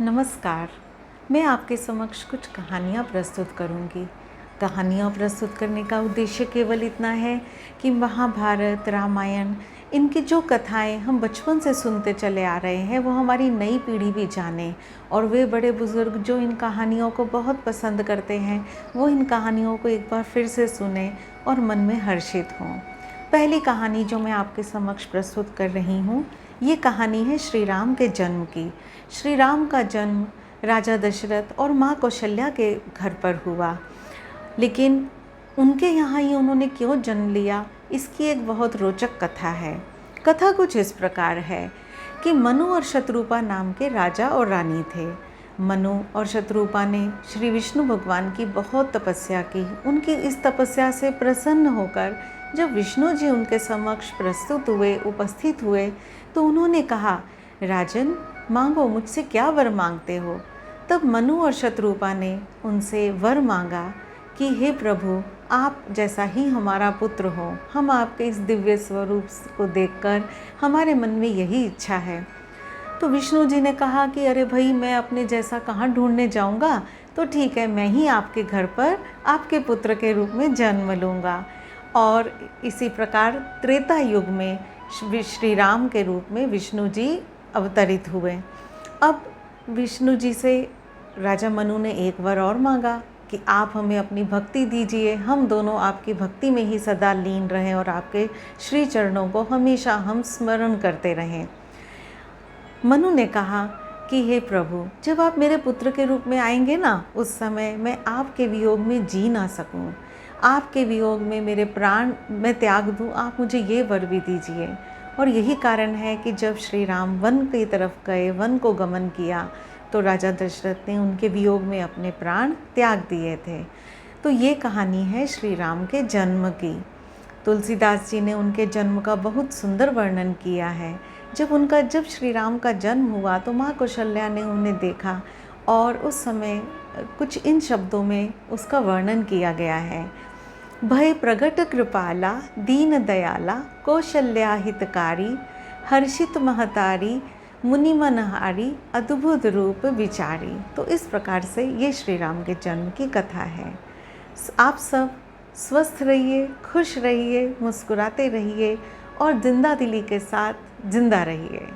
नमस्कार। मैं आपके समक्ष कुछ कहानियाँ प्रस्तुत करूँगी। कहानियाँ प्रस्तुत करने का उद्देश्य केवल इतना है कि महाभारत, रामायण, इनकी जो कथाएं हम बचपन से सुनते चले आ रहे हैं वो हमारी नई पीढ़ी भी जाने, और वे बड़े बुज़ुर्ग जो इन कहानियों को बहुत पसंद करते हैं वो इन कहानियों को एक बार फिर से सुने और मन में हर्षित हों। पहली कहानी जो मैं आपके समक्ष प्रस्तुत कर रही हूँ, ये कहानी है श्री राम के जन्म की। श्री राम का जन्म राजा दशरथ और माँ कौशल्या के घर पर हुआ, लेकिन उनके यहाँ ही उन्होंने क्यों जन्म लिया, इसकी एक बहुत रोचक कथा है। कथा कुछ इस प्रकार है कि मनु और शत्रुपा नाम के राजा और रानी थे। मनु और शत्रुपा ने श्री विष्णु भगवान की बहुत तपस्या की। उनकी इस तपस्या से प्रसन्न होकर जब विष्णु जी उनके समक्ष प्रस्तुत हुए, उपस्थित हुए, तो उन्होंने कहा, राजन मांगो, मुझसे क्या वर मांगते हो। तब मनु और शत्रुपा ने उनसे वर मांगा कि हे प्रभु, आप जैसा ही हमारा पुत्र हो। हम आपके इस दिव्य स्वरूप को देखकर हमारे मन में यही इच्छा है। तो विष्णु जी ने कहा कि अरे भाई, मैं अपने जैसा कहाँ ढूंढने जाऊँगा, तो ठीक है, मैं ही आपके घर पर आपके पुत्र के रूप में जन्म लूँगा। और इसी प्रकार त्रेता युग में श्री राम के रूप में विष्णु जी अवतरित हुए। अब विष्णु जी से राजा मनु ने एक वर और मांगा कि आप हमें अपनी भक्ति दीजिए, हम दोनों आपकी भक्ति में ही सदा लीन रहें और आपके श्री चरणों को हमेशा हम स्मरण करते रहें। मनु ने कहा कि हे प्रभु, जब आप मेरे पुत्र के रूप में आएंगे ना, उस समय मैं आपके वियोग में जी ना सकूं। आपके वियोग में मेरे प्राण मैं त्याग दूं, आप मुझे ये वर भी दीजिए। और यही कारण है कि जब श्री राम वन की तरफ गए, वन को गमन किया, तो राजा दशरथ ने उनके वियोग में अपने प्राण त्याग दिए थे। तो ये कहानी है श्री राम के जन्म की। तुलसीदास जी ने उनके जन्म का बहुत सुंदर वर्णन किया है। जब श्री राम का जन्म हुआ तो माँ कौशल्या ने उन्हें देखा, और उस समय कुछ इन शब्दों में उसका वर्णन किया गया है। भय प्रगट कृपाला, दीन दयाला, कौशल्या हितकारी, हर्षित महतारी, मुनि मनहारी, अद्भुत रूप विचारी। तो इस प्रकार से ये श्री राम के जन्म की कथा है। आप सब स्वस्थ रहिए, खुश रहिए, मुस्कुराते रहिए और जिंदा दिली के साथ जिंदा रहिए।